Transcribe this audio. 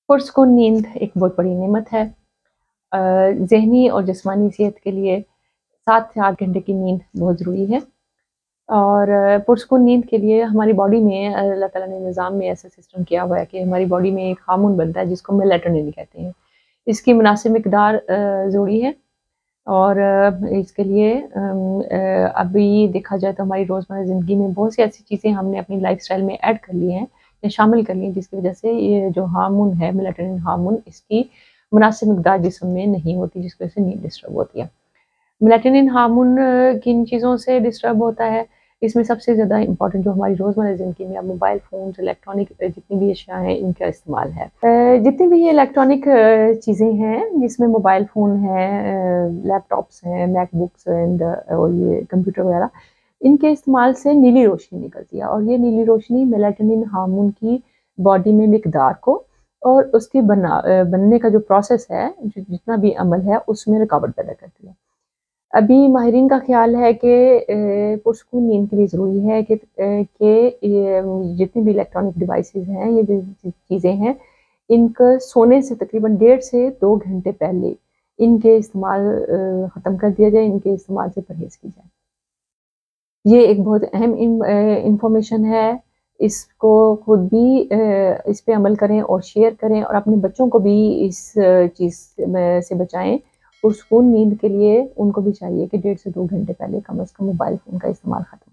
पुरस्कून नींद एक बहुत बड़ी नेमत है। ज़हनी और जिस्मानी सेहत के लिए 7 से 8 घंटे की नींद बहुत ज़रूरी है। और पुरस्कून नींद के लिए हमारी बॉडी में अल्लाह ताला ने निज़ाम में ऐसा सिस्टम किया हुआ है कि हमारी बॉडी में एक हार्मोन बनता है जिसको मेलाटोनिन कहते हैं। इसकी मुनासिब मिकदार ज़रूरी है। और इसके लिए अभी देखा जाए तो हमारी रोज़मर्रा ज़िंदगी में बहुत सी ऐसी चीज़ें हमने अपनी लाइफ़स्टाइल में ऐड कर ली हैं या शामिल कर ली हैं, जिसकी वज़ह से ये जो हार्मोन है मेलाटोनिन हार्मोन, इसकी मुनासिब मिकदार जिस्म में नहीं होती, जिसकी वज़ह से नींद डिस्टर्ब होती है। मेलाटोनिन हार्मोन किन चीज़ों से डिस्टर्ब होता है? इसमें सबसे ज़्यादा इम्पोर्टेंट जो हमारी रोज़मर्रा ज़िंदगी में अब मोबाइल फ़ोन्स, इलेक्ट्रॉनिक जितनी भी अशिया हैं, इनका इस्तेमाल है। जितनी भी ये इलेक्ट्रॉनिक चीज़ें हैं, जिसमें मोबाइल फ़ोन है, लैपटॉप्स हैं, मैकबुक्स एंड और ये कंप्यूटर वगैरह, इनके इस्तेमाल से नीली रोशनी निकलती है और ये नीली रोशनी मेलाटोनिन हार्मोन की बॉडी में मिकदार को और उसकी बनने का जो प्रोसेस है, जितना भी अमल है, उसमें रुकावट पैदा करती है। अभी माहिरीन का ख़्याल है कि पुरसकून नींद के लिए ज़रूरी है कि ये जितनी भी इलेक्ट्रॉनिक डिवाइसेज़ हैं, ये जो चीज़ें हैं, इनका सोने से तकरीबन 1.5 से 2 घंटे पहले इनके इस्तेमाल ख़त्म कर दिया जाए, इनके इस्तेमाल से परहेज़ की जाए। ये एक बहुत अहम इन्फॉर्मेशन है। इसको खुद भी इस पे अमल करें और शेयर करें और अपने बच्चों को भी इस चीज़ में से बचाएँ। पुरसकून नींद के लिए उनको भी चाहिए कि 1.5 से 2 घंटे पहले कम से कम मोबाइल फ़ोन का इस्तेमाल ख़त्म